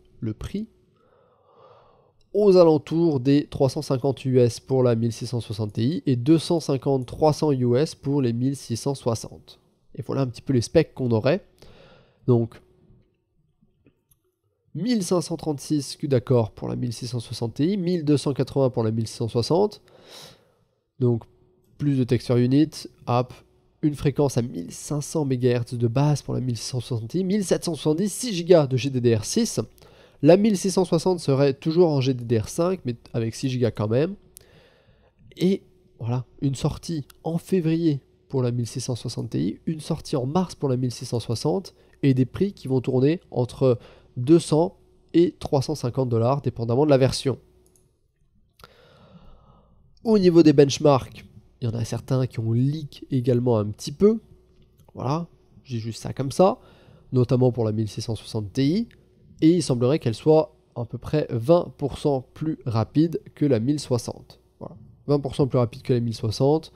aux alentours des 350 US pour la 1660 Ti et 250-300 US pour les 1660. Et voilà un petit peu les specs qu'on aurait. Donc, 1536 Q d'accord pour la 1660 Ti, 1280 pour la 1660. Donc, plus de texture unit, hop, une fréquence à 1500 MHz de base pour la 1660 Ti, 1770, 6 Go de GDDR6. La 1660 serait toujours en GDDR5, mais avec 6 Go quand même. Et voilà, une sortie en février pour la 1660 Ti, une sortie en mars pour la 1660, et des prix qui vont tourner entre 200 et 350 $, dépendamment de la version. Au niveau des benchmarks, il y en a certains qui ont leak également un petit peu. Voilà, j'ai juste ça comme ça, notamment pour la 1660 Ti, et il semblerait qu'elle soit à peu près 20% plus rapide que la 1060. Voilà. 20% plus rapide que la 1060,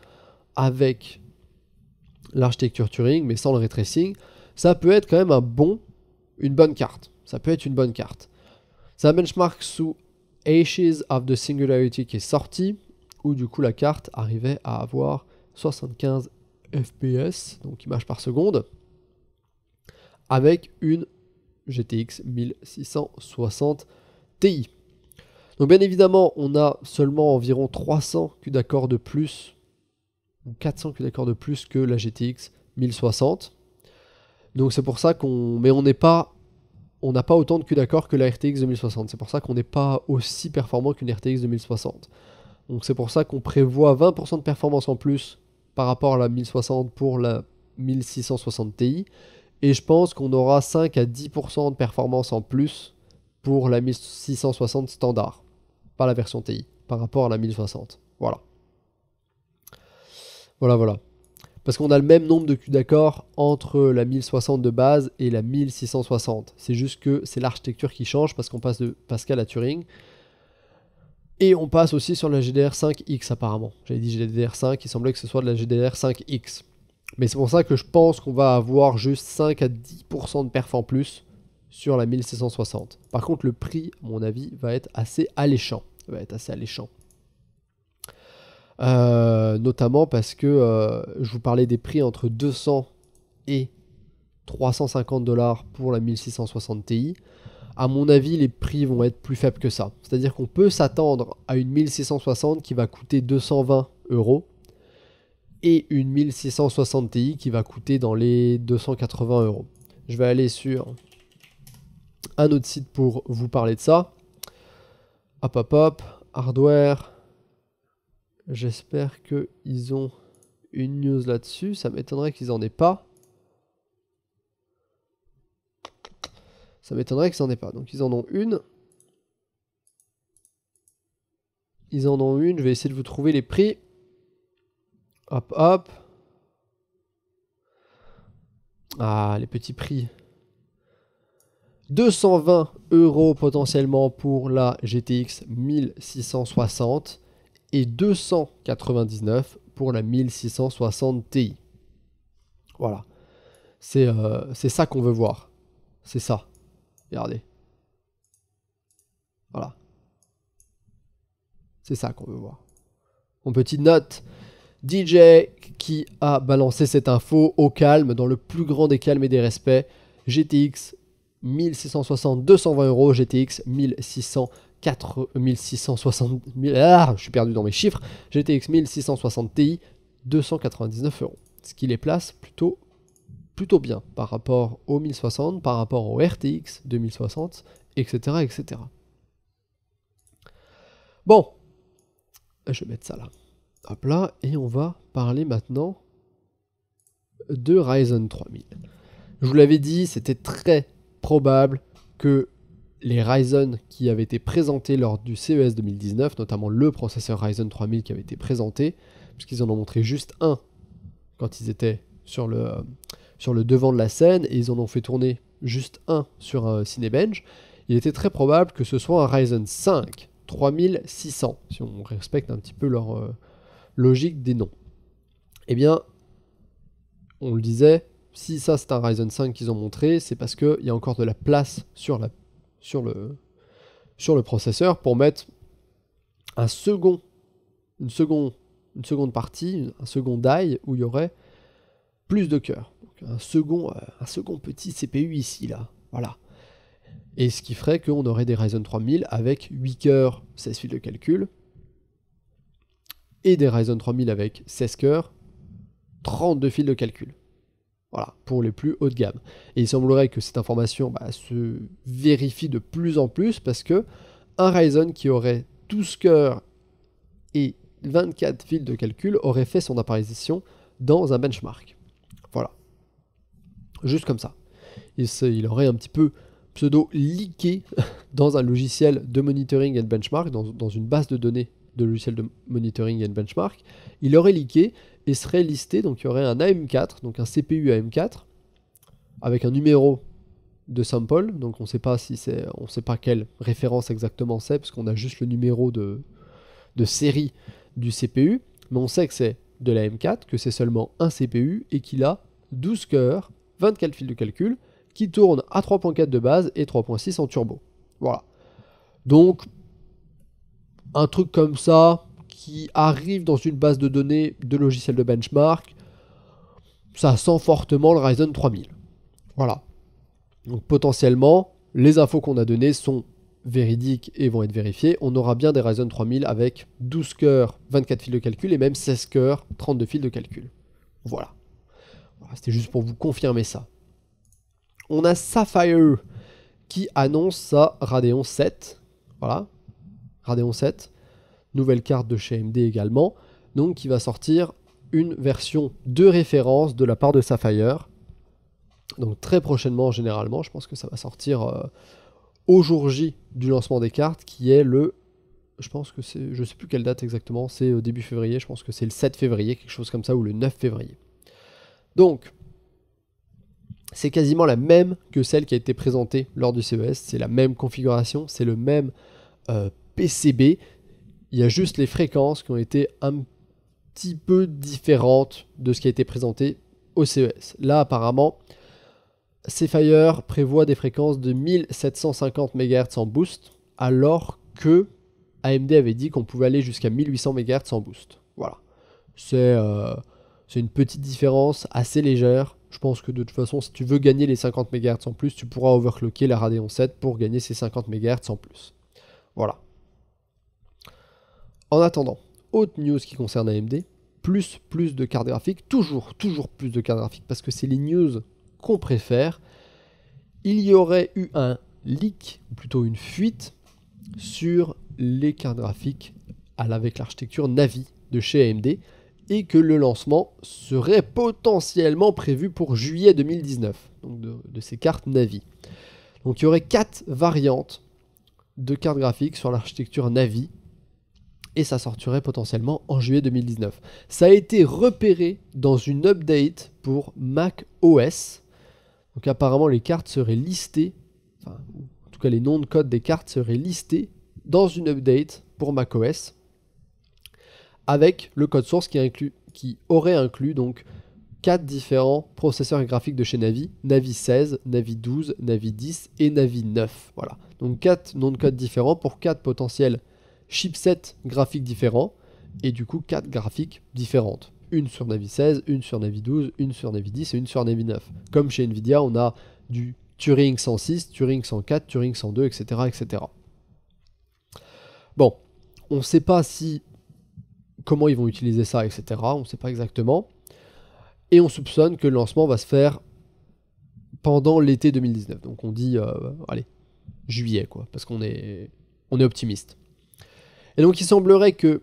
avec l'architecture Turing, mais sans le ray tracing. Ça peut être quand même une bonne carte. Ça peut être une bonne carte. C'est un benchmark sous Ashes of the Singularity qui est sorti, où du coup la carte arrivait à avoir 75 FPS, donc images par seconde, avec une GTX 1660 Ti. Donc bien évidemment, on a seulement environ 300 Q d'accord de plus, ou 400 Q d'accord de plus que la GTX 1060. Donc c'est pour ça mais on n'a pas autant de Q d'accord que la RTX 2060. C'est pour ça qu'on n'est pas aussi performant qu'une RTX 2060. Donc c'est pour ça qu'on prévoit 20% de performance en plus par rapport à la 1060 pour la 1660 Ti. Et je pense qu'on aura 5 à 10% de performance en plus pour la 1660 standard. Pas la version Ti, par rapport à la 1060. Voilà. Voilà. Parce qu'on a le même nombre de Q d'accord entre la 1060 de base et la 1660. C'est juste que c'est l'architecture qui change parce qu'on passe de Pascal à Turing. Et on passe aussi sur la GDDR5X apparemment. J'avais dit GDDR5, il semblait que ce soit de la GDDR5X. Mais c'est pour ça que je pense qu'on va avoir juste 5 à 10% de perf en plus sur la 1660. Par contre, le prix, à mon avis, va être assez alléchant. Notamment parce que je vous parlais des prix entre 200 et 350 $ pour la 1660 Ti. À mon avis, les prix vont être plus faibles que ça. C'est-à-dire qu'on peut s'attendre à une 1660 qui va coûter 220 €. et une 1660 Ti qui va coûter dans les 280 euros. Je vais aller sur un autre site pour vous parler de ça. Hop hop hop, hardware. J'espère qu'ils ont une news là-dessus. Ça m'étonnerait qu'ils en aient pas. Ça m'étonnerait qu'ils en aient pas. Donc ils en ont une. Ils en ont une. Je vais essayer de vous trouver les prix. Hop hop. Ah, les petits prix. 220 euros potentiellement pour la GTX 1660 et 299 pour la 1660 Ti. Voilà. C'est ça qu'on veut voir. C'est ça. Regardez. Voilà. C'est ça qu'on veut voir. Mon petite note. DJ qui a balancé cette info au calme, dans le plus grand des calmes et des respects. GTX 1660, 220 euros. GTX 1660. Ah, je suis perdu dans mes chiffres. GTX 1660 Ti, 299 euros. Ce qui les place plutôt bien par rapport au 1060, par rapport au RTX 2060, etc. etc. Bon, je vais mettre ça là. Hop là, et on va parler maintenant de Ryzen 3000. Je vous l'avais dit, c'était très probable que les Ryzen qui avaient été présentés lors du CES 2019, notamment le processeur Ryzen 3000 qui avait été présenté, puisqu'ils en ont montré juste un quand ils étaient sur le devant de la scène, et ils en ont fait tourner juste un sur un Cinebench, il était très probable que ce soit un Ryzen 5 3600, si on respecte un petit peu leur logique des noms. Eh bien, on le disait, si ça c'est un Ryzen 5 qu'ils ont montré, c'est parce qu'il y a encore de la place sur le processeur pour mettre une seconde partie, un second die où il y aurait plus de cœurs. Un second petit CPU ici, là. Voilà. Et ce qui ferait qu'on aurait des Ryzen 3000 avec 8 cœurs, 16 fils de calcul, et des Ryzen 3000 avec 16 cœurs, 32 fils de calcul. Voilà, pour les plus haut de gamme. Et il semblerait que cette information se vérifie de plus en plus parce que un Ryzen qui aurait 12 cœurs et 24 fils de calcul aurait fait son apparition dans un benchmark. Voilà. Juste comme ça. Il aurait un petit peu pseudo-leaké dans un logiciel de monitoring and benchmark, dans une base de données de logiciels de monitoring and benchmark. Il aurait leaké et serait listé, donc il y aurait un AM4, donc un CPU AM4, avec un numéro de sample, donc on ne sait pas quelle référence exactement c'est, parce qu'on a juste le numéro de série du CPU, mais on sait que c'est de la M4, que c'est seulement un CPU, et qu'il a 12 cœurs, 24 fils de calcul, qui tournent à 3.4 de base et 3.6 en turbo. Voilà. Donc, un truc comme ça, qui arrive dans une base de données de logiciels de benchmark, ça sent fortement le Ryzen 3000. Voilà. Donc potentiellement, les infos qu'on a données sont véridiques et vont être vérifiées. On aura bien des Ryzen 3000 avec 12 cœurs, 24 fils de calcul et même 16 cœurs, 32 fils de calcul. Voilà. C'était juste pour vous confirmer ça. On a Sapphire qui annonce sa Radeon 7. Voilà. Radeon 7. Nouvelle carte de chez AMD également. Donc qui va sortir une version de référence de la part de Sapphire. Donc très prochainement généralement. Je pense que ça va sortir au jour J du lancement des cartes qui est le... Je pense que c'est... Je sais plus quelle date exactement. C'est au début février. Je pense que c'est le 7 février. Quelque chose comme ça ou le 9 février. Donc... c'est quasiment la même que celle qui a été présentée lors du CES. C'est la même configuration, c'est le même PCB. Il y a juste les fréquences qui ont été un petit peu différentes de ce qui a été présenté au CES. Là, apparemment, Sapphire prévoit des fréquences de 1750 MHz en boost, alors que AMD avait dit qu'on pouvait aller jusqu'à 1800 MHz en boost. Voilà. C'est une petite différence assez légère. Je pense que de toute façon, si tu veux gagner les 50 MHz en plus, tu pourras overclocker la Radeon 7 pour gagner ces 50 MHz en plus. Voilà. En attendant, autre news qui concerne AMD, plus de cartes graphiques, toujours plus de cartes graphiques, parce que c'est les news qu'on préfère. Il y aurait eu un leak, ou plutôt une fuite, sur les cartes graphiques avec l'architecture Navi de chez AMD, et que le lancement serait potentiellement prévu pour juillet 2019, donc de ces cartes Navi. Donc il y aurait 4 variantes de cartes graphiques sur l'architecture Navi, et ça sortirait potentiellement en juillet 2019. Ça a été repéré dans une update pour Mac OS. Donc apparemment les cartes seraient listées, enfin en tout cas les noms de code des cartes seraient listés dans une update pour Mac OS, avec le code source qui aurait inclus donc 4 différents processeurs graphiques de chez Navi, Navi 16, Navi 12, Navi 10 et Navi 9. Voilà. Donc 4 noms de code différents pour 4 potentiels chipsets graphiques différents, et du coup 4 graphiques différentes. Une sur Navi 16, une sur Navi 12, une sur Navi 10 et une sur Navi 9. Comme chez Nvidia, on a du Turing 106, Turing 104, Turing 102, etc. etc. Bon, on ne sait pas comment ils vont utiliser ça, etc. On ne sait pas exactement. Et on soupçonne que le lancement va se faire pendant l'été 2019. Donc on dit, allez, juillet, quoi, parce qu'on est optimiste. Et donc il semblerait qu'il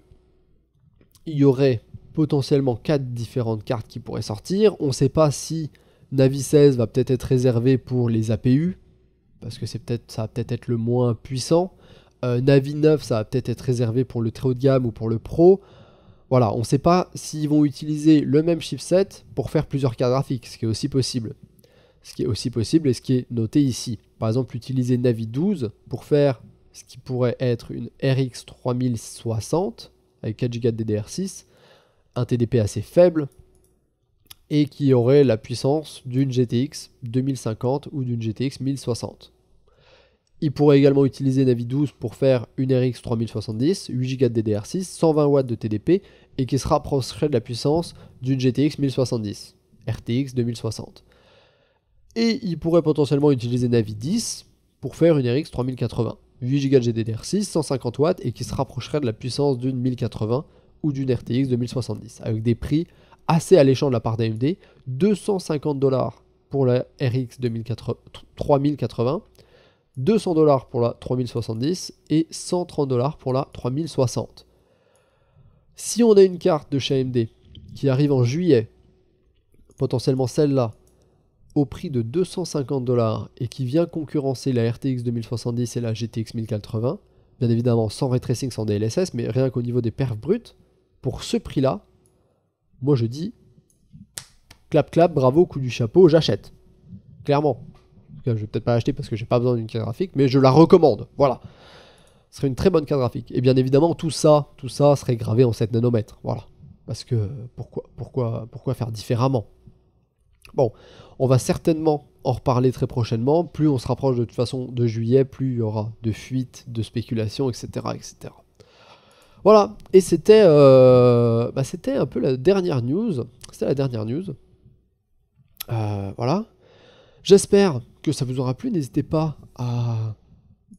y aurait potentiellement 4 différentes cartes qui pourraient sortir. On ne sait pas si Navi 16 va peut-être être réservé pour les APU, parce que ça va peut-être être le moins puissant. Navi 9, ça va peut-être être réservé pour le très haut de gamme ou pour le Pro. Voilà, on ne sait pas s'ils vont utiliser le même chipset pour faire plusieurs cartes graphiques, ce qui est aussi possible. Ce qui est aussi possible et ce qui est noté ici. Par exemple, utiliser Navi 12 pour faire ce qui pourrait être une RX 3060 avec 4 Go de DDR6, un TDP assez faible, et qui aurait la puissance d'une GTX 2050 ou d'une GTX 1060. Il pourrait également utiliser Navi 12 pour faire une RX 3070, 8 Go de DDR6, 120 watts de TDP, et qui se rapprocherait de la puissance d'une GTX 1070, RTX 2060. Et il pourrait potentiellement utiliser Navi 10 pour faire une RX 3080, 8 Go de GDDR6, 150 watts, et qui se rapprocherait de la puissance d'une 1080 ou d'une RTX 2070, avec des prix assez alléchants de la part d'AMD, 250$ pour la RX 3080, 200$ pour la 3070 et 130$ pour la 3060. Si on a une carte de chez AMD qui arrive en juillet, potentiellement celle-là, au prix de 250$ et qui vient concurrencer la RTX 2070 et la GTX 1080, bien évidemment sans ray tracing, sans DLSS, mais rien qu'au niveau des perfs brutes, pour ce prix-là, moi je dis clap clap, bravo, coup du chapeau, j'achète. Clairement. En tout cas, je vais peut-être pas l'acheter parce que j'ai pas besoin d'une carte graphique, mais je la recommande. Voilà. Ce serait une très bonne carte graphique. Et bien évidemment, tout ça serait gravé en 7 nanomètres. Voilà. Parce que pourquoi faire différemment? Bon, on va certainement en reparler très prochainement. Plus on se rapproche de toute façon de juillet, plus il y aura de fuites, de spéculations, etc. etc. Voilà, et c'était un peu la dernière news. C'était la dernière news. Voilà. J'espère que ça vous aura plu. N'hésitez pas à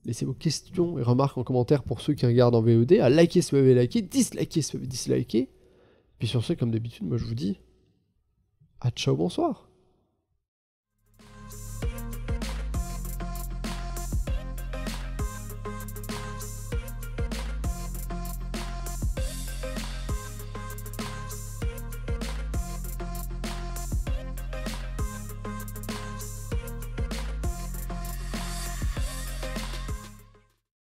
laisser vos questions et remarques en commentaire pour ceux qui regardent en VOD, à liker si vous avez liké, disliker si vous avez disliké. Puis sur ce, comme d'habitude, moi je vous dis à ciao, bonsoir.